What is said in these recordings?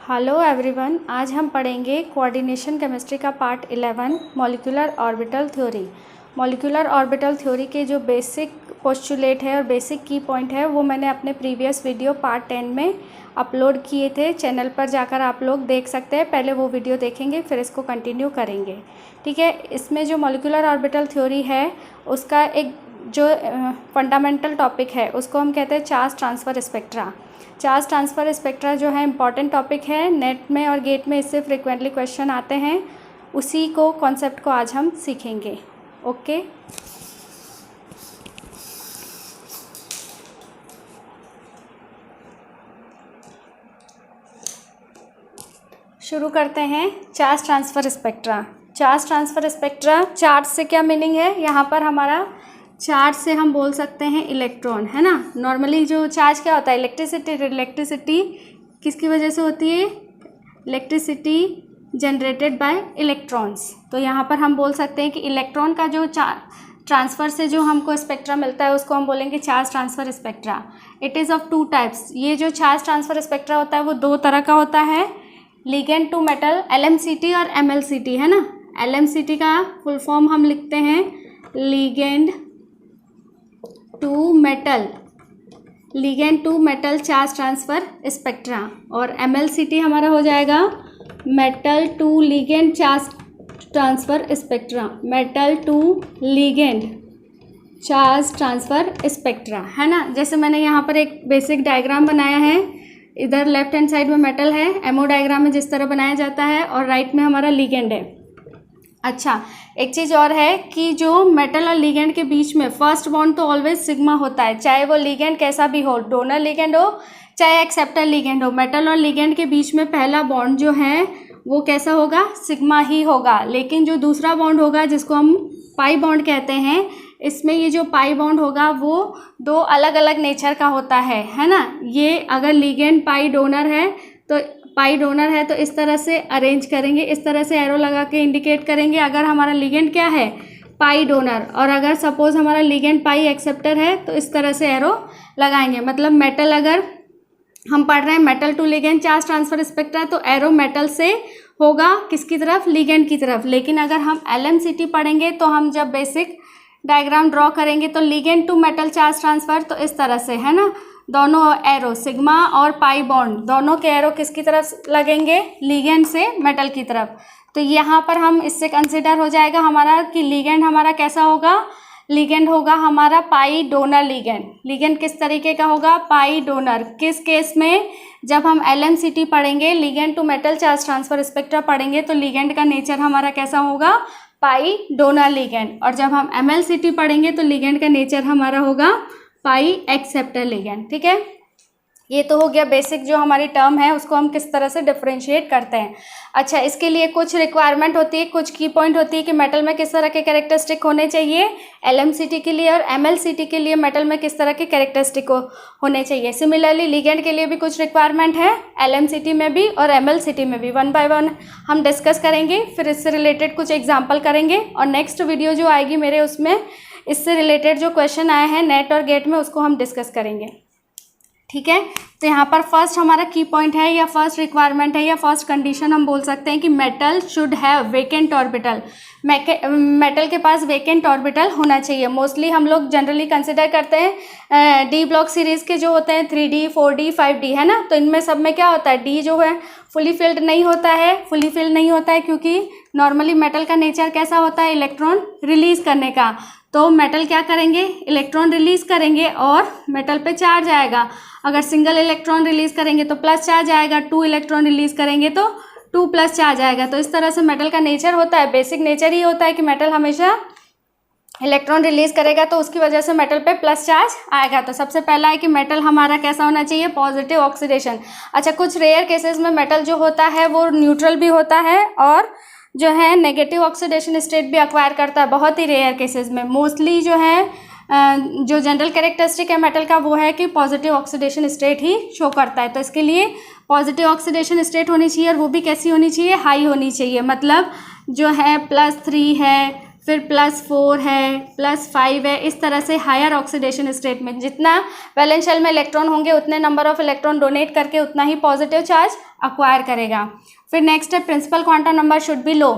Hello everyone, आज हम पढ़ेंगे कोऑर्डिनेशन केमिस्ट्री का part 11 molecular orbital theory. Molecular orbital theory के जो बेसिक पोस्टुलेट है और बेसिक की पॉइंट है वो मैंने अपने प्रीवियस वीडियो पार्ट 10 में अपलोड किए थे। चैनल पर जाकर आप लोग देख सकते हैं। पहले वो वीडियो देखेंगे फिर इसको कंटिन्यू करेंगे, ठीक है। इसमें जो मॉलिक्यूलर ऑर्बिटल थ्योरी है उसका एक जो फंडामेंटल टॉपिक है उसको हम कहते हैं charge transfer spectra. Charge transfer spectra जो है इम्पॉर्टेंट टॉपिक है, नेट में और गेट में इससे फ्रिक्वेंटली क्वेश्चन आते हैं। उसी को कॉन्सेप्ट को आज हम सीखेंगे। ओके, शुरू करते हैं। Charge transfer spectra. Charge transfer spectra, charge से क्या मीनिंग है? यहाँ पर हमारा चार्ज से हम बोल सकते हैं इलेक्ट्रॉन, है ना। नॉर्मली जो चार्ज क्या होता है? इलेक्ट्रिसिटी। इलेक्ट्रिसिटी किसकी वजह से होती है? Electricity generated by electrons. तो यहाँ पर हम बोल सकते हैं कि इलेक्ट्रॉन का जो ट्रांसफ़र से जो हमको स्पेक्ट्रा मिलता है उसको हम बोलेंगे charge transfer spectra. It is of two types. ये जो चार्ज ट्रांसफ़र स्पेक्ट्रा होता है वो दो तरह का होता है, लिगेंड टू मेटल LMCT और MLCT, है ना। LMCT का फुल फॉर्म हम लिखते हैं ligand to metal, ligand to metal charge transfer spectra, और MLCT हमारा हो जाएगा metal to ligand charge transfer spectra. Metal to ligand charge transfer spectra, है ना। जैसे मैंने यहाँ पर एक बेसिक डायग्राम बनाया है। इधर लेफ्ट हैंड साइड में मेटल है, एमओ डायग्राम में जिस तरह बनाया जाता है, और राइट में हमारा लिगेंड है। अच्छा, एक चीज़ और है कि जो मेटल और लिगेंड के बीच में फर्स्ट बॉन्ड तो ऑलवेज सिग्मा होता है, चाहे वो लिगेंड कैसा भी हो, डोनर लिगेंड हो चाहे एक्सेप्टर लिगेंड हो। मेटल और लिगेंड के बीच में पहला बॉन्ड जो है वो कैसा होगा? सिग्मा ही होगा। लेकिन जो दूसरा बॉन्ड होगा जिसको हम पाई बॉन्ड कहते हैं, इसमें ये जो पाई बॉन्ड होगा वो दो अलग अलग नेचर का होता है ना। ये अगर लिगेंड पाई डोनर है तो पाई डोनर है तो इस तरह से अरेंज करेंगे, इस तरह से एरो लगा के इंडिकेट करेंगे अगर हमारा लिगेंड क्या है? Pi donor. और अगर सपोज हमारा लिगेंड पाई एक्सेप्टर है तो इस तरह से एरो लगाएंगे। मतलब मेटल, अगर हम पढ़ रहे हैं metal to ligand charge transfer spectra तो एरो मेटल से होगा किसकी तरफ? लिगेंड की तरफ। लेकिन अगर हम LMCT पढ़ेंगे तो हम जब बेसिक डायग्राम ड्रॉ करेंगे तो ligand to metal charge transfer तो इस तरह से, है ना। दोनों एरो सिग्मा और पाई बॉन्ड दोनों के एरो किसकी तरफ लगेंगे? लिगेंड से मेटल की तरफ। तो यहाँ पर हम इससे कंसिडर हो जाएगा हमारा कि लिगेंड हमारा कैसा होगा? लिगेंड होगा हमारा पाई डोनर लिगेंड। लिगेंड किस तरीके का होगा? Pi donor. किस केस में? जब हम LMCT पढ़ेंगे, ligand to metal charge transfer spectra पढ़ेंगे तो लिगेंड का नेचर हमारा कैसा होगा? Pi donor ligand. और जब हम MLCT पढ़ेंगे तो लिगेंड का नेचर हमारा होगा पाई एक्सेप्टर लिगेंड, ठीक है। ये तो हो गया बेसिक जो हमारी टर्म है उसको हम किस तरह से डिफरेंशिएट करते हैं। अच्छा, इसके लिए कुछ रिक्वायरमेंट होती है, कुछ की पॉइंट होती है कि मेटल में किस तरह के कैरेक्टरिस्टिक होने चाहिए। LMCT के लिए और MLCT के लिए मेटल में किस तरह के कैरेक्टरिस्टिक होने चाहिए। सिमिलरली लिगेंड के लिए भी कुछ रिक्वायरमेंट है, LMCT में भी और MLCT में भी। वन बाय वन हम डिस्कस करेंगे, फिर इससे रिलेटेड कुछ एग्जाम्पल करेंगे, और नेक्स्ट वीडियो जो आएगी मेरे उसमें इससे रिलेटेड जो क्वेश्चन आए हैं नेट और गेट में उसको हम डिस्कस करेंगे, ठीक है। तो यहाँ पर फर्स्ट हमारा की पॉइंट है या फर्स्ट रिक्वायरमेंट है या फर्स्ट कंडीशन हम बोल सकते हैं कि metal should have vacant orbital. Metal के पास वेकेंट ऑर्बिटल होना चाहिए। मोस्टली हम लोग जनरली कंसिडर करते हैं डी ब्लॉक सीरीज़ के जो होते हैं 3D 4D 5D, है ना। तो इनमें सब में क्या होता है? डी जो है फुली फिल्ड नहीं होता है। फुली फिल्ड नहीं होता है क्योंकि नॉर्मली मेटल का नेचर कैसा होता है? इलेक्ट्रॉन रिलीज़ करने का। तो मेटल क्या करेंगे? इलेक्ट्रॉन रिलीज़ करेंगे और मेटल पे चार्ज आएगा। अगर सिंगल इलेक्ट्रॉन रिलीज़ करेंगे तो प्लस चार्ज आएगा, 2 इलेक्ट्रॉन रिलीज़ करेंगे तो 2 प्लस चार्ज आएगा। तो इस तरह से मेटल का नेचर होता है, बेसिक नेचर ही होता है कि मेटल हमेशा इलेक्ट्रॉन रिलीज़ करेगा तो उसकी वजह से मेटल पे प्लस चार्ज आएगा। तो सबसे पहला है कि मेटल हमारा कैसा होना चाहिए? Positive oxidation. अच्छा, कुछ रेयर केसेस में मेटल जो होता है वो न्यूट्रल भी होता है और जो है नेगेटिव ऑक्सीडेशन स्टेट भी अक्वायर करता है, बहुत ही रेयर केसेस में। मोस्टली जो है जो जनरल कैरेक्टरिस्टिक है मेटल का वो है कि पॉजिटिव ऑक्सीडेशन स्टेट ही शो करता है। तो इसके लिए पॉजिटिव ऑक्सीडेशन स्टेट होनी चाहिए और वो भी कैसी होनी चाहिए? हाई होनी चाहिए। मतलब जो है +3 है, फिर +4 है, +5 है। इस तरह से हायर ऑक्सीडेशन स्टेट में जितना वैलेंस शेल में इलेक्ट्रॉन होंगे उतने नंबर ऑफ इलेक्ट्रॉन डोनेट करके उतना ही पॉजिटिव चार्ज अक्वायर करेगा। फिर नेक्स्ट है principal quantum number should be low.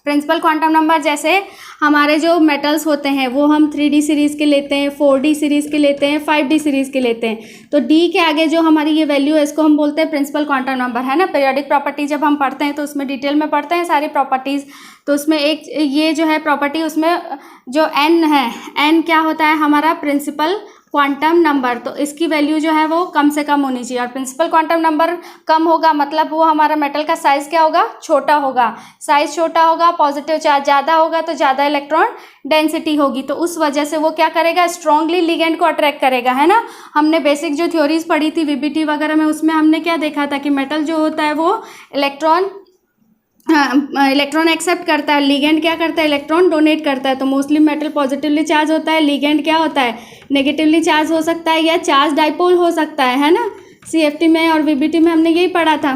Principal quantum number जैसे हमारे जो मेटल्स होते हैं वो हम 3D सीरीज़ के लेते हैं, 4D सीरीज़ के लेते हैं, 5D सीरीज़ के लेते हैं। तो D के आगे जो हमारी ये वैल्यू है इसको हम बोलते हैं प्रिंसिपल क्वांटम नंबर, है ना। पीरियोडिक प्रॉपर्टी जब हम पढ़ते हैं तो उसमें डिटेल में पढ़ते हैं सारी प्रॉपर्टीज़। तो उसमें एक ये जो है प्रॉपर्टी, उसमें जो N है, N क्या होता है हमारा प्रिंसिपल क्वांटम नंबर। तो इसकी वैल्यू जो है वो कम से कम होनी चाहिए, और प्रिंसिपल क्वांटम नंबर कम होगा मतलब वो हमारा मेटल का साइज़ क्या होगा, छोटा होगा। साइज़ छोटा होगा, पॉजिटिव चार्ज ज़्यादा होगा तो ज़्यादा इलेक्ट्रॉन डेंसिटी होगी, तो उस वजह से वो क्या करेगा, स्ट्रांगली लिगेंड को अट्रैक्ट करेगा, है ना। हमने बेसिक जो थ्योरीज पढ़ी थी VBT वगैरह में, उसमें हमने क्या देखा था कि मेटल जो होता है वो इलेक्ट्रॉन एक्सेप्ट करता है, लिगेंड क्या करता है, इलेक्ट्रॉन डोनेट करता है। तो मोस्टली मेटल पॉजिटिवली चार्ज होता है, लिगेंड क्या होता है, नेगेटिवली चार्ज हो सकता है या चार्ज डाइपोल हो सकता है ना। CFT में और VBT में हमने यही पढ़ा था।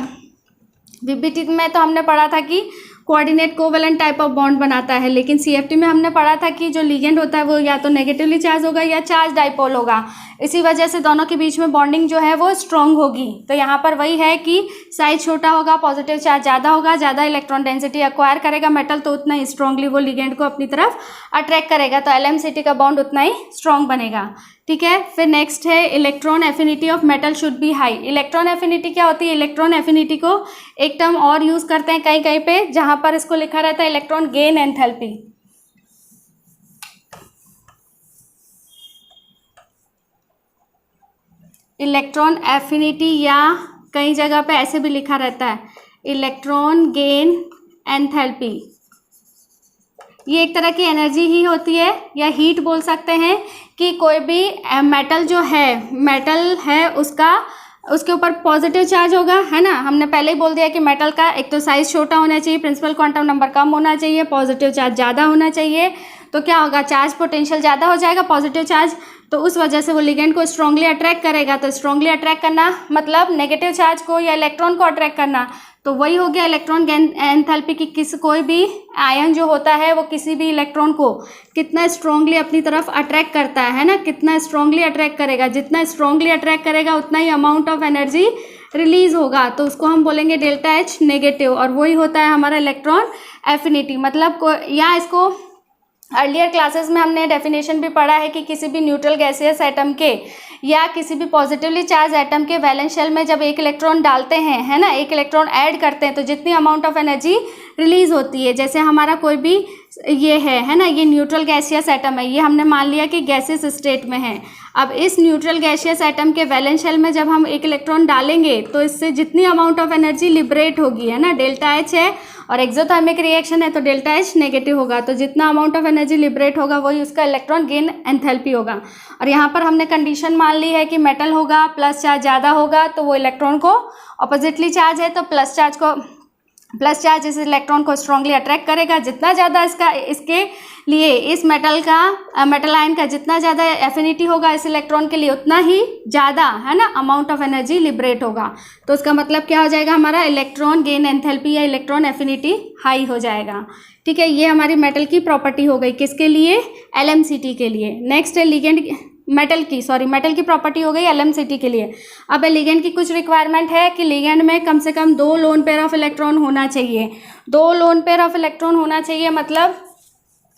VBT में तो हमने पढ़ा था कि coordinate covalent type of bond बनाता है, लेकिन CFT में हमने पढ़ा था कि जो लिगेंड होता है वो या तो नेगेटिवली चार्ज होगा या चार्ज डाइपोल होगा। इसी वजह से दोनों के बीच में बॉन्डिंग जो है वो स्ट्रॉन्ग होगी। तो यहाँ पर वही है कि साइज छोटा होगा, पॉजिटिव चार्ज ज़्यादा होगा, ज़्यादा इलेक्ट्रॉन डेंसिटी एक्वायर करेगा मेटल, तो उतना ही स्ट्रांगली वो लिगेंड को अपनी तरफ अट्रैक्ट करेगा, तो LMCT का बॉन्ड उतना ही स्ट्रॉन्ग बनेगा। ठीक है। फिर नेक्स्ट है electron affinity of metal should be high. Electron affinity क्या होती है, इलेक्ट्रॉन एफिनिटी को एक टर्म और यूज़ करते हैं कहीं कहीं पे, जहाँ पर इसको लिखा रहता है electron gain enthalpy. Electron affinity या कई जगह पे ऐसे भी लिखा रहता है इलेक्ट्रॉन गेन एंथैल्पी। ये एक तरह की एनर्जी ही होती है या हीट बोल सकते हैं कि कोई भी मेटल जो है उसके ऊपर पॉजिटिव चार्ज होगा, है ना। हमने पहले ही बोल दिया कि मेटल का एक तो साइज़ छोटा होना चाहिए, प्रिंसिपल क्वांटम नंबर कम होना चाहिए, पॉजिटिव चार्ज ज़्यादा होना चाहिए। तो क्या होगा, चार्ज पोटेंशियल ज़्यादा हो जाएगा, पॉजिटिव चार्ज, तो उस वजह से वो लिगेंड को स्ट्रांगली अट्रैक्ट करेगा। तो स्ट्रांगली अट्रैक्ट करना मतलब नेगेटिव चार्ज को या इलेक्ट्रॉन को अट्रैक्ट करना, तो वही हो गया इलेक्ट्रॉन गेन एंथैल्पी की। कोई भी आयन जो होता है वो किसी भी इलेक्ट्रॉन को कितना स्ट्रांगली अपनी तरफ अट्रैक्ट करता है ना, कितना स्ट्रांगली अट्रैक्ट करेगा। जितना स्ट्रांगली अट्रैक्ट करेगा उतना ही अमाउंट ऑफ एनर्जी रिलीज होगा, तो उसको हम बोलेंगे ΔH नेगेटिव, और वही होता है हमारा इलेक्ट्रॉन एफिनिटी। मतलब या इसको अर्लियर क्लासेस में हमने डेफिनेशन भी पढ़ा है कि किसी भी न्यूट्रल गैसियस एटम के या किसी भी पॉजिटिवली चार्ज एटम के वैलेंस शेल में जब एक इलेक्ट्रॉन डालते हैं, है ना, एक इलेक्ट्रॉन ऐड करते हैं, तो जितनी अमाउंट ऑफ एनर्जी रिलीज होती है, जैसे हमारा कोई भी ये है ना, ये न्यूट्रल गैसियस एटम है, ये हमने मान लिया कि गैसियस स्टेट में है। अब इस न्यूट्रल गैसियस एटम के वैलेंस शेल में जब हम एक इलेक्ट्रॉन डालेंगे तो इससे जितनी अमाउंट ऑफ एनर्जी लिबरेट होगी, है ना, ΔH है और एक्सोथर्मिक रिएक्शन है तो ΔH नेगेटिव होगा, तो जितना अमाउंट ऑफ एनर्जी लिबरेट होगा वही उसका इलेक्ट्रॉन गेन एंथैल्पी होगा। और यहाँ पर हमने कंडीशन मान ली है कि मेटल होगा, प्लस चार्ज ज़्यादा होगा, तो वो इलेक्ट्रॉन को अपोजिटली चार्ज है तो प्लस चार्ज इस इलेक्ट्रॉन को स्ट्रांगली अट्रैक्ट करेगा। जितना ज़्यादा इसके लिए इस मेटल आयन का जितना ज़्यादा एफिनिटी होगा इस इलेक्ट्रॉन के लिए, उतना ही ज़्यादा, है ना, अमाउंट ऑफ एनर्जी लिबरेट होगा। तो उसका मतलब क्या हो जाएगा, हमारा इलेक्ट्रॉन गेन एंथैल्पी या इलेक्ट्रॉन एफिनिटी हाई हो जाएगा। ठीक है, ये हमारी मेटल की प्रॉपर्टी हो गई, किसके लिए, LMCT के लिए। नेक्स्ट है लिगेंड मेटल की प्रॉपर्टी हो गई LMCT के लिए। अब लिगेंड की कुछ रिक्वायरमेंट है कि लिगेंड में कम से कम 2 लोन पेयर ऑफ इलेक्ट्रॉन होना चाहिए। 2 लोन पेयर ऑफ इलेक्ट्रॉन होना चाहिए मतलब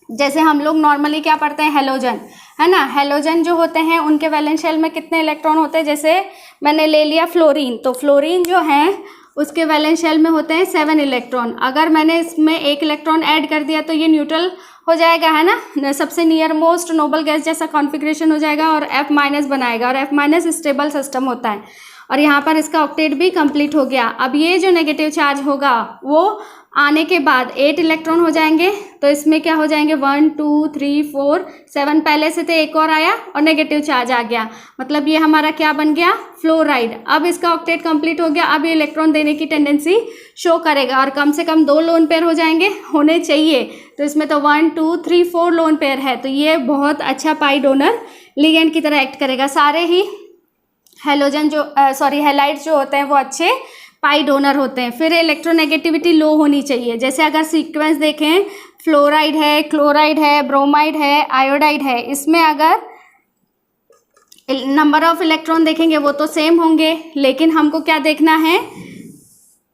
जैसे हम लोग नॉर्मली क्या पढ़ते हैं, हेलोजन, है ना। हेलोजन जो होते हैं उनके वैलेंस शेल में कितने इलेक्ट्रॉन होते हैं, जैसे मैंने ले लिया फ्लोरीन, तो फ्लोरीन जो है उसके वैलेंस शेल में होते हैं 7 इलेक्ट्रॉन। अगर मैंने इसमें 1 इलेक्ट्रॉन ऐड कर दिया तो ये न्यूट्रल हो जाएगा, है ना, सबसे नियर मोस्ट नोबल गैस जैसा कॉन्फ़िगरेशन हो जाएगा और F- बनाएगा, और F- स्टेबल सिस्टम होता है, और यहाँ पर इसका ऑक्टेट भी कंप्लीट हो गया। अब ये जो नेगेटिव चार्ज होगा वो आने के बाद 8 इलेक्ट्रॉन हो जाएंगे, तो इसमें क्या हो जाएंगे 1 2 3 4 7, पहले से तो एक और आया और नेगेटिव चार्ज आ गया, मतलब ये हमारा क्या बन गया, फ्लोराइड। अब इसका ऑक्टेट कंप्लीट हो गया, अब ये इलेक्ट्रॉन देने की टेंडेंसी शो करेगा और कम से कम 2 लोन पेयर होने चाहिए। तो इसमें तो 1 2 3 4 लोन पेयर है, तो ये बहुत अच्छा पाई डोनर लिगेंड की तरह एक्ट करेगा। सारे ही हेलाइड्स जो होते हैं वो अच्छे पाई डोनर होते हैं। फिर इलेक्ट्रोनेगेटिविटी लो होनी चाहिए। जैसे अगर सीक्वेंस देखें, फ्लोराइड है, क्लोराइड है, ब्रोमाइड है, आयोडाइड है, इसमें अगर नंबर ऑफ इलेक्ट्रॉन देखेंगे वो तो सेम होंगे, लेकिन हमको क्या देखना है,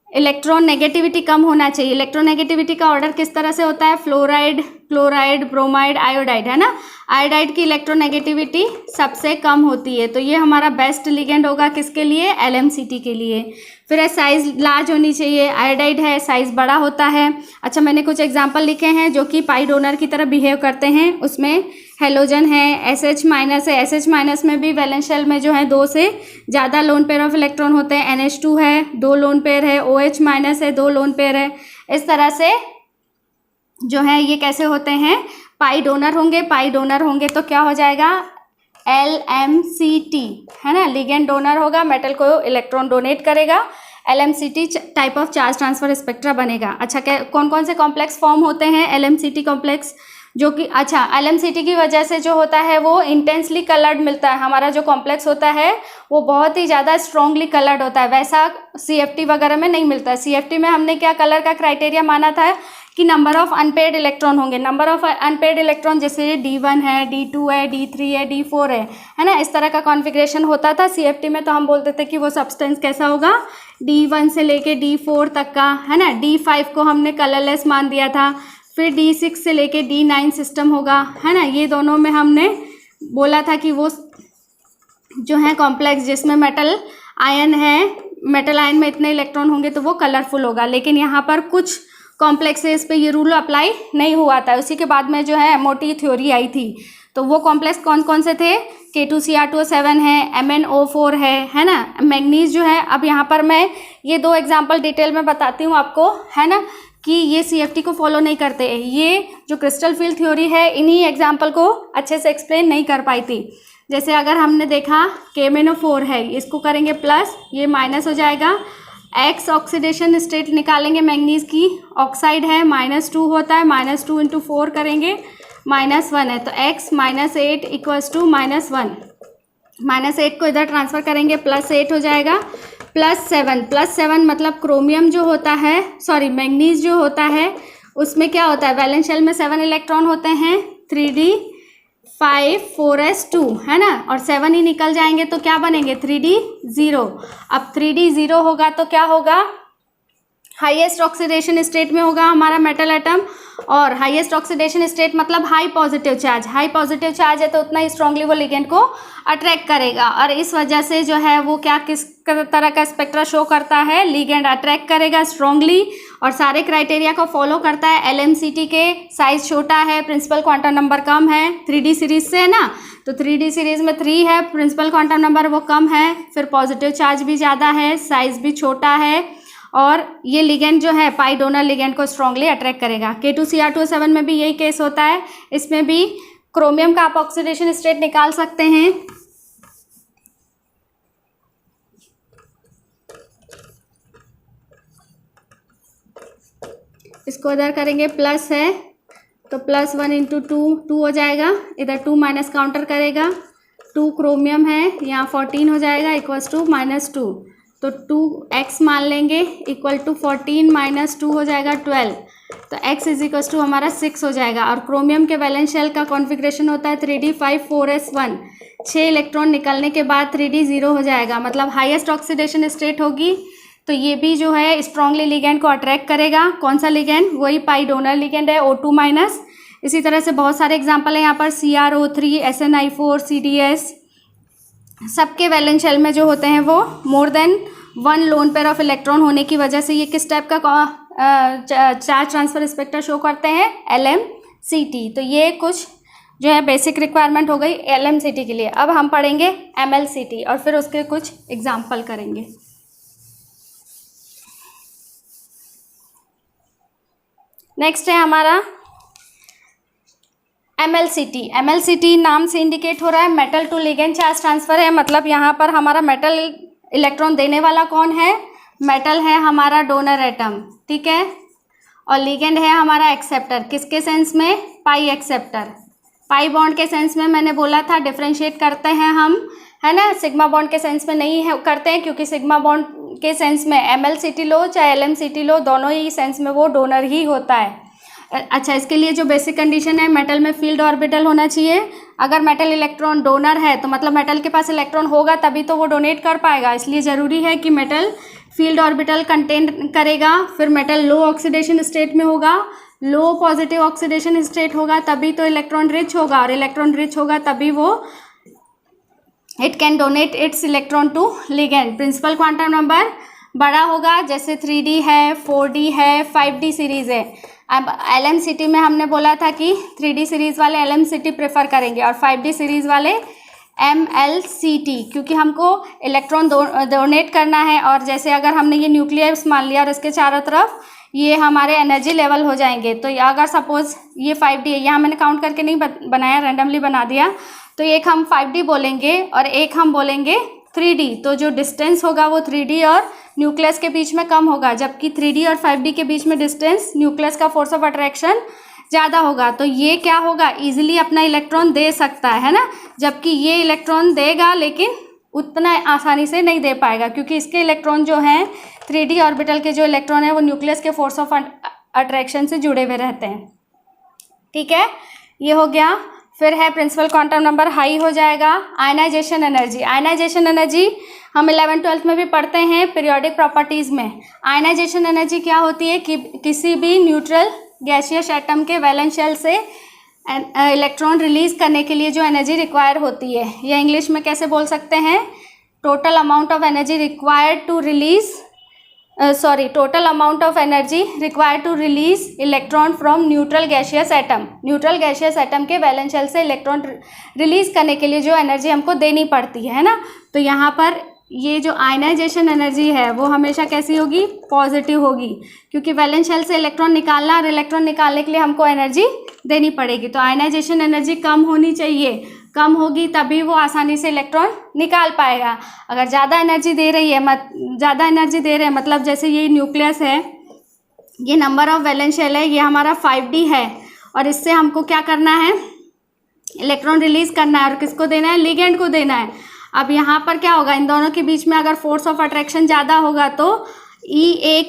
इलेक्ट्रॉन नेगेटिविटी कम होना चाहिए। इलेक्ट्रोनेगेटिविटी का ऑर्डर किस तरह से होता है, फ्लोराइड, क्लोराइड, ब्रोमाइड, आयोडाइड, है ना। आयोडाइड की इलेक्ट्रोनेगेटिविटी सबसे कम होती है, तो ये हमारा बेस्ट लिगेंड होगा किसके लिए, LMCT के लिए। फिर साइज लार्ज होनी चाहिए, आयोडाइड है साइज बड़ा होता है। अच्छा, मैंने कुछ एग्जांपल लिखे हैं जो कि पाई डोनर की तरह बिहेव करते हैं। उसमें हेलोजन है, SH माइनस है, SH माइनस में भी वैलेंस शेल में जो है 2 से ज़्यादा लोन पेयर ऑफ इलेक्ट्रॉन होते हैं। NH2 है, 2 लोन पेयर है, OH माइनस है, 2 लोन पेयर है। इस तरह से जो है ये कैसे होते हैं, पाई डोनर होंगे। पाई डोनर होंगे तो क्या हो जाएगा, LMCT, है ना। लिगेंड डोनर होगा, मेटल को इलेक्ट्रॉन डोनेट करेगा, LMCT type of charge transfer spectra बनेगा। अच्छा, कौन कौन से कॉम्प्लेक्स फॉर्म होते हैं, LMCT कॉम्प्लेक्स, जो कि अच्छा LMCT की वजह से जो होता है वो इंटेंसली कलर्ड मिलता है। हमारा जो कॉम्प्लेक्स होता है वो बहुत ही ज़्यादा स्ट्रांगली कलर्ड होता है, वैसा CFT वगैरह में नहीं मिलता है। CFT में हमने क्या कलर का क्राइटेरिया माना था कि नंबर ऑफ अनपेयर्ड इलेक्ट्रॉन होंगे। नंबर ऑफ अनपेयर्ड इलेक्ट्रॉन जैसे D1 है, D2 है, D3 है, D4 है ना। इस तरह का कॉन्फ़िगरेशन होता था CFT में। तो हम बोलते थे कि वो सब्सटेंस कैसा होगा, D1 से लेके D4 तक का, है ना। D5 को हमने कलरलेस मान दिया था। फिर D6 से लेके D9 सिस्टम होगा, है ना। ये दोनों में हमने बोला था कि वो जो है कॉम्प्लेक्स जिसमें मेटल आयन है, मेटल आयन में इतने इलेक्ट्रॉन होंगे तो वो कलरफुल होगा। लेकिन यहाँ पर कुछ कॉम्प्लेक्सेस पे ये रूल अप्लाई नहीं हुआ था। उसी के बाद में जो है MOT थ्योरी आई थी। तो वो कॉम्प्लेक्स कौन कौन से थे, K2Cr2O7 है, MnO4 है ना। मैग्नीज जो है, अब यहाँ पर मैं ये 2 एग्जाम्पल डिटेल में बताती हूँ आपको, है ना, कि ये CFT को फॉलो नहीं करते। ये जो क्रिस्टल फील्ड थ्योरी है इन्हीं एग्जाम्पल को अच्छे से एक्सप्लेन नहीं कर पाई थी। जैसे अगर हमने देखा KMnO4 है, इसको करेंगे प्लस, ये माइनस हो जाएगा। X ऑक्सीडेशन स्टेट निकालेंगे मैग्नीज की, ऑक्साइड है, -2 होता है, -2 इंटू 4 करेंगे, -1 है, तो X -8 इक्वल्स टू -1। -8 को इधर ट्रांसफ़र करेंगे, +8 हो जाएगा, +7 मतलब क्रोमियम जो होता है, सॉरी मैग्नीज जो होता है उसमें क्या होता है, वैलेंस शेल में 7 इलेक्ट्रॉन होते हैं, 3d5 4s2, है ना। और 7 ही निकल जाएंगे तो क्या बनेंगे, 3d0। अब 3d0 होगा तो क्या होगा, हाईएस्ट ऑक्सीडेशन स्टेट में होगा हमारा मेटल एटम। और हाईएस्ट ऑक्सीडेशन स्टेट मतलब high positive charge. High positive charge है तो उतना ही स्ट्रांगली वो लिगेंड को अट्रैक्ट करेगा, और इस वजह से जो है वो क्या किस तरह का स्पेक्ट्रा शो करता है, लिगेंड अट्रैक्ट करेगा स्ट्रांगली और सारे क्राइटेरिया को फॉलो करता है। LMCT के साइज छोटा है, प्रिंसिपल क्वांटम नंबर कम है, 3D सीरीज से है ना, तो 3D सीरीज में 3 है, प्रिंसिपल क्वांटम नंबर वो कम है, फिर पॉजिटिव चार्ज भी ज़्यादा है, साइज भी छोटा है, और ये लिगेंड जो है पाई डोनर लिगेंड को स्ट्रांगली अट्रैक्ट करेगा। K2Cr2O7 में भी यही केस होता है। इसमें भी क्रोमियम का आप ऑक्सीडेशन स्टेट निकाल सकते हैं। इसको इधर करेंगे, प्लस है तो +1 इंटू 2 हो जाएगा, इधर 2 माइनस काउंटर करेगा, 2 क्रोमियम है, यहाँ 14 हो जाएगा इक्वल्स टू -2, तो 2x मान लेंगे इक्वल टू 14 - 2 हो जाएगा 12, तो x इज इक्वल टू हमारा 6 हो जाएगा। और क्रोमियम के वैलेंस शेल का कॉन्फ़िगरेशन होता है 3d5 4s1, 6 इलेक्ट्रॉन निकलने के बाद 3d0 हो जाएगा, मतलब हाईएस्ट ऑक्सीडेशन स्टेट होगी। तो ये भी जो है स्ट्रांगली लिगेंड को अट्रैक्ट करेगा। कौन सा लिगेंड, वही पाई डोनर लिगेंड है, O2-। इसी तरह से बहुत सारे एग्जाम्पल हैं यहाँ पर, CrO3, SnI4, CDS, सबके वैलेंस शेल में जो होते हैं वो more than 1 lone pair of electron होने की वजह से ये किस टाइप का चार्ज ट्रांसफर स्पेक्ट्रा शो करते हैं, LMCT। तो ये कुछ जो है बेसिक रिक्वायरमेंट हो गई LMCT के लिए। अब हम पढ़ेंगे MLCT और फिर उसके कुछ एग्जाम्पल करेंगे। नेक्स्ट है हमारा MLCT नाम से इंडिकेट हो रहा है metal to ligand charge transfer है। मतलब यहाँ पर हमारा मेटल इलेक्ट्रॉन देने वाला कौन है, मेटल है हमारा डोनर एटम, ठीक है, और लिगेंड है हमारा एक्सेप्टर। किसके सेंस में, पाई एक्सेप्टर। पाई बॉन्ड के सेंस में मैंने बोला था डिफ्रेंशिएट करते हैं हम, है ना, सिग्मा बॉन्ड के सेंस में नहीं है करते हैं, क्योंकि सिग्मा बॉन्ड के सेंस में MlCt लो चाहे LmCt लो, दोनों ही सेंस में वो डोनर ही होता है। अच्छा, इसके लिए जो बेसिक कंडीशन है, मेटल में फील्ड ऑर्बिटल होना चाहिए। अगर मेटल इलेक्ट्रॉन डोनर है तो मतलब मेटल के पास इलेक्ट्रॉन होगा तभी तो वो डोनेट कर पाएगा, इसलिए ज़रूरी है कि मेटल फील्ड ऑर्बिटल कंटेन करेगा। फिर मेटल लो ऑक्सीडेशन स्टेट में होगा, लो पॉजिटिव ऑक्सीडेशन स्टेट होगा, तभी तो इलेक्ट्रॉन रिच होगा, और इलेक्ट्रॉन रिच होगा तभी वो it can donate its electron to ligand. Principal quantum number बड़ा होगा, जैसे 3D है, 4D है, 5D सीरीज़ है। अब LmCt में हमने बोला था कि 3D सीरीज़ वाले LmCt प्रेफर करेंगे और 5D सीरीज़ वाले MlCt, क्योंकि हमको इलेक्ट्रॉन डोनेट करना है। और जैसे अगर हमने ये न्यूक्लियस मान लिया और इसके चारों तरफ ये हमारे एनर्जी लेवल हो जाएंगे, तो अगर सपोज ये 5D है, यहाँ मैंने काउंट करके नहीं बनाया, रैंडमली बना दिया, तो एक हम 5D बोलेंगे और एक हम बोलेंगे 3D। तो जो डिस्टेंस होगा वो 3D और न्यूक्लियस के बीच में कम होगा, जबकि 3D और 5D के बीच में डिस्टेंस न्यूक्लियस का फोर्स ऑफ अट्रैक्शन ज़्यादा होगा। तो ये क्या होगा, ईजिली अपना इलेक्ट्रॉन दे सकता है ना, जबकि ये इलेक्ट्रॉन देगा लेकिन उतना आसानी से नहीं दे पाएगा, क्योंकि इसके इलेक्ट्रॉन जो हैं 3D ऑर्बिटल के जो इलेक्ट्रॉन है वो न्यूक्लियस के फोर्स ऑफ अट्रैक्शन से जुड़े हुए रहते हैं। ठीक है, ये हो गया। फिर है प्रिंसिपल क्वांटम नंबर हाई हो जाएगा। आयनाइजेशन एनर्जी, आयनाइजेशन एनर्जी हम 11th-12th में भी पढ़ते हैं पीरियोडिक प्रॉपर्टीज़ में। आयनाइजेशन एनर्जी क्या होती है कि किसी भी न्यूट्रल गैसियस एटम के वैलेंस शेल से इलेक्ट्रॉन रिलीज करने के लिए जो एनर्जी रिक्वायर होती है, या इंग्लिश में कैसे बोल सकते हैं, total amount of energy required to release total amount of energy required to release electron from neutral gaseous atom। Neutral gaseous atom के वैलेंस शेल से इलेक्ट्रॉन रिलीज करने के लिए जो एनर्जी हमको देनी पड़ती है ना, तो यहाँ पर ये जो आयनाइजेशन एनर्जी है वो हमेशा कैसी होगी, पॉजिटिव होगी, क्योंकि वैलेंस शेल से इलेक्ट्रॉन निकालना और इलेक्ट्रॉन निकालने के लिए हमको एनर्जी देनी पड़ेगी। तो आयनाइजेशन एनर्जी कम होनी चाहिए, कम होगी तभी वो आसानी से इलेक्ट्रॉन निकाल पाएगा। अगर ज़्यादा एनर्जी दे रही है मतलब जैसे ये न्यूक्लियस है, ये नंबर ऑफ वैलेंस शेल है, ये हमारा 5D है, और इससे हमको क्या करना है, इलेक्ट्रॉन रिलीज करना है, और किसको देना है, लिगेंड को देना है। अब यहाँ पर क्या होगा, इन दोनों के बीच में अगर फोर्स ऑफ अट्रैक्शन ज़्यादा होगा तो IE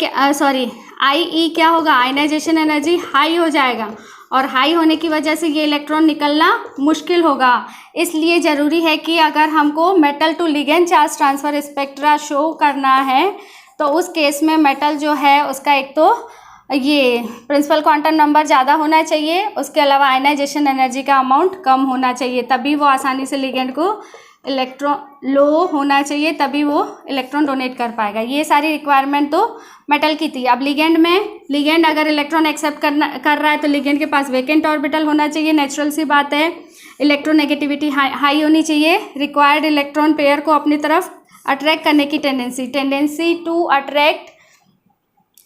क्या होगा, आयनाइजेशन एनर्जी हाई हो जाएगा, और हाई होने की वजह से ये इलेक्ट्रॉन निकलना मुश्किल होगा। इसलिए ज़रूरी है कि अगर हमको metal to ligand charge transfer spectra show करना है तो उस केस में मेटल जो है उसका एक तो ये प्रिंसिपल क्वांटम नंबर ज़्यादा होना चाहिए, उसके अलावा आयनाइजेशन एनर्जी का अमाउंट कम होना चाहिए, तभी वो आसानी से लिगेंड को इलेक्ट्रॉन लो होना चाहिए, तभी वो इलेक्ट्रॉन डोनेट कर पाएगा। ये सारी रिक्वायरमेंट तो मेटल की थी। अब लिगेंड अगर इलेक्ट्रॉन एक्सेप्ट कर रहा है तो लिगेंड के पास वेकेंट ऑर्बिटल होना चाहिए, नेचुरल सी बात है। इलेक्ट्रोनेगेटिविटी हाई होनी चाहिए। रिक्वायर्ड इलेक्ट्रॉन पेयर को अपनी तरफ अट्रैक्ट करने की tendency to attract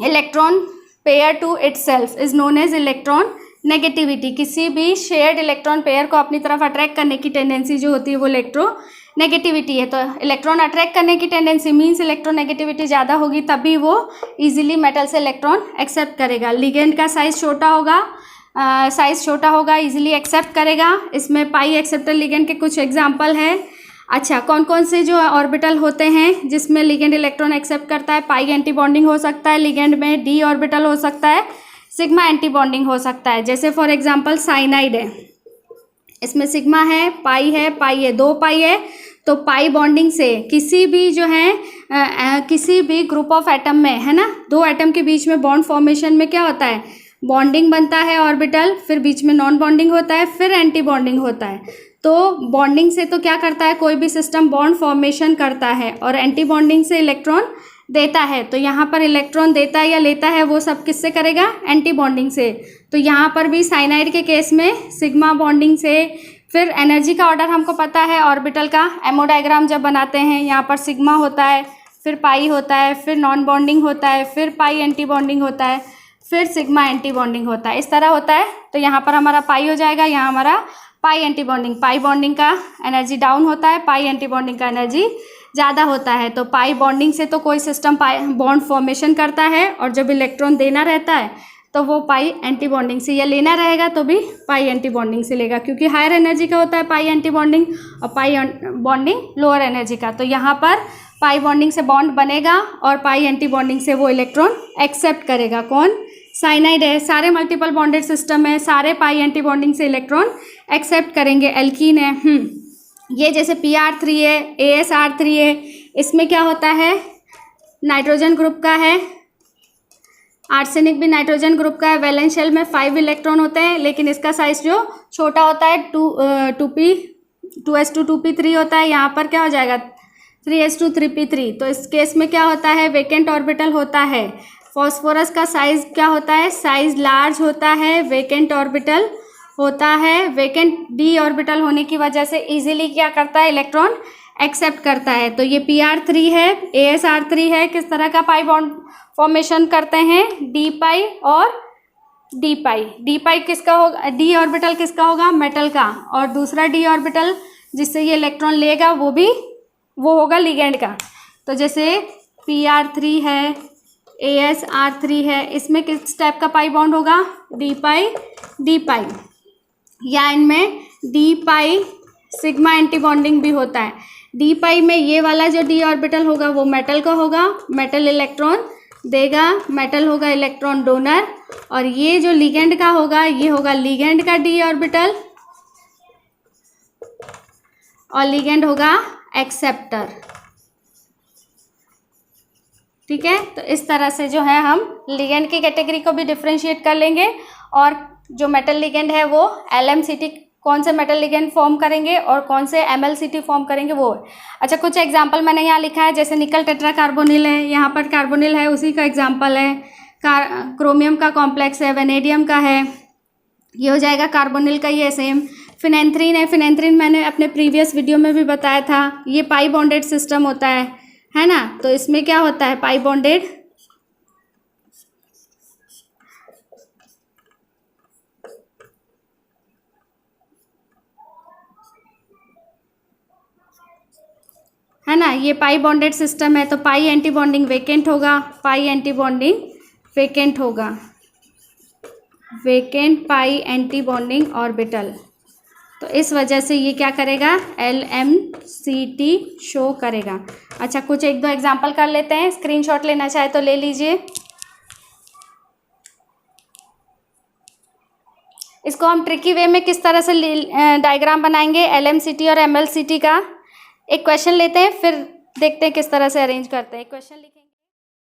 electron pair to itself is known as electron negativity. किसी भी शेयर्ड इलेक्ट्रॉन पेयर को अपनी तरफ अट्रैक्ट करने की टेंडेंसी जो होती है वो इलेक्ट्रोनेगेटिविटी है। तो इलेक्ट्रॉन अट्रैक्ट करने की टेंडेंसी मीन्स इलेक्ट्रोनेगेटिविटी ज़्यादा होगी, तभी वो इजीली मेटल से इलेक्ट्रॉन एक्सेप्ट करेगा। लिगेंड का साइज़ छोटा होगा, इजीली एक्सेप्ट करेगा। इसमें पाई एक्सेप्टर लिगेंड के कुछ एग्जाम्पल है। अच्छा, कौन कौन से जो ऑर्बिटल होते हैं जिसमें लिगेंड इलेक्ट्रॉन एक्सेप्ट करता है? पाई एंटी बॉन्डिंग हो सकता है लिगेंड में, डी ऑर्बिटल हो सकता है, सिग्मा एंटी बॉन्डिंग हो सकता है। जैसे फॉर एग्जांपल साइनाइड है, इसमें सिग्मा है, पाई है, 2 पाई है। तो पाई बॉन्डिंग से किसी भी जो है किसी भी ग्रुप ऑफ एटम में है ना, 2 एटम के बीच में बॉन्ड फॉर्मेशन में क्या होता है, बॉन्डिंग बनता है ऑर्बिटल, फिर बीच में नॉन बॉन्डिंग होता है, फिर एंटी बॉन्डिंग होता है। तो बॉन्डिंग से तो क्या करता है, कोई भी सिस्टम बॉन्ड फॉर्मेशन करता है, और एंटी बॉन्डिंग से इलेक्ट्रॉन देता है। तो यहाँ पर इलेक्ट्रॉन देता है या लेता है वो सब किससे करेगा, एंटी बॉन्डिंग से। तो यहाँ पर भी साइनाइड के केस में सिग्मा बॉन्डिंग से। फिर एनर्जी का ऑर्डर हमको पता है ऑर्बिटल का, एमओ डायग्राम जब बनाते हैं यहाँ पर सिग्मा होता है, फिर पाई होता है, फिर नॉन बॉन्डिंग होता है, फिर पाई एंटी बॉन्डिंग होता है, फिर सिग्मा एंटी बॉन्डिंग होता है, इस तरह होता है। तो यहाँ पर हमारा पाई हो जाएगा, यहाँ हमारा पाई एंटी बॉन्डिंग। पाई बॉन्डिंग का एनर्जी डाउन होता है, पाई एंटी बॉन्डिंग का एनर्जी ज़्यादा होता है। तो पाई बॉन्डिंग से तो कोई सिस्टम बॉन्ड फॉर्मेशन करता है, और जब इलेक्ट्रॉन देना रहता है तो वो पाई एंटी बॉन्डिंग से, या लेना रहेगा तो भी पाई एंटी बॉन्डिंग से लेगा, क्योंकि हायर एनर्जी का होता है पाई एंटी बॉन्डिंग और पाई बॉन्डिंग लोअर एनर्जी का। तो यहाँ पर पाई बॉन्डिंग से बॉन्ड बनेगा और पाई एंटी बॉन्डिंग से वो इलेक्ट्रॉन एक्सेप्ट करेगा। कौन? साइनाइड है। सारे मल्टीपल बॉन्डेड सिस्टम है, सारे पाई एंटी बॉन्डिंग से इलेक्ट्रॉन एक्सेप्ट करेंगे। एल्कीन है, ये जैसे Pr3 है, AsR3 है, इसमें क्या होता है? नाइट्रोजन ग्रुप का है। आर्सेनिक भी नाइट्रोजन ग्रुप का है। वैलेंस शेल में 5 इलेक्ट्रॉन होते हैं, लेकिन इसका साइज जो छोटा होता है 2s2 2p3 होता है। यहाँ पर क्या हो जाएगा? 3s2 3p3। तो इस केस में क्या होता है? वेकेंट ऑर्बिटल होता है। फॉस्फोरस का साइज क्या होता है? साइज लार्ज होता है, वेकेंट ऑर्बिटल होता है। वेकेंट d ऑर्बिटल होने की वजह से इजीली क्या करता है? इलेक्ट्रॉन एक्सेप्ट करता है। तो ये Pr3 है, AsR3 है, किस तरह का पाई बॉन्ड फॉर्मेशन करते हैं? d पाई और d पाई। d पाई किसका होगा? d ऑर्बिटल किसका होगा? मेटल का। और दूसरा d ऑर्बिटल जिससे ये इलेक्ट्रॉन लेगा वो होगा लिगेंड का। तो जैसे Pr3 है, AsR3 है, इसमें किस टाइप का पाई बॉन्ड होगा? d पाई। या इनमें d pi sigma anti bonding भी होता है। d पाई में ये वाला जो d ऑर्बिटल होगा वो मेटल का होगा, मेटल इलेक्ट्रॉन देगा, मेटल होगा इलेक्ट्रॉन डोनर। और ये जो लिगेंड का होगा ये होगा लिगेंड का d ऑर्बिटल और लिगेंड होगा एक्सेप्टर। ठीक है, तो इस तरह से जो है हम लिगेंड की कैटेगरी को भी डिफ्रेंशिएट कर लेंगे। और जो मेटल लिगेंड है वो LMCT, कौन से मेटल लिगेंड फॉर्म करेंगे और कौन से MLCT फॉर्म करेंगे वो। अच्छा, कुछ एग्जांपल मैंने यहाँ लिखा है, जैसे निकल टेट्राकार्बोनिल है, यहाँ पर कार्बोनिल है, उसी का एग्जांपल है। क्रोमियम का कॉम्प्लेक्स है, वेनेडियम का है, ये हो जाएगा कार्बोनिल का। ये सेम फिनेंथ्रीन है। फिनेंथ्रीन मैंने अपने प्रीवियस वीडियो में भी बताया था, ये पाई बॉन्डेड सिस्टम होता है ना। तो इसमें क्या होता है? पाई बॉन्डेड है ना, ये पाई बॉन्डेड सिस्टम है। तो पाई एंटी बॉन्डिंग वेकेंट होगा, पाई एंटी बॉन्डिंग वेकेंट होगा, वेकेंट पाई एंटी बॉन्डिंग ऑर्बिटल। तो इस वजह से ये क्या करेगा? LMCT शो करेगा। अच्छा, कुछ 1-2 एग्जांपल कर लेते हैं। स्क्रीनशॉट लेना चाहे तो ले लीजिए। इसको हम ट्रिकी वे में किस तरह से डायग्राम बनाएंगे LMCT और MLCT का। एक क्वेश्चन लेते हैं, फिर देखते हैं किस तरह से अरेंज करते हैं। क्वेश्चन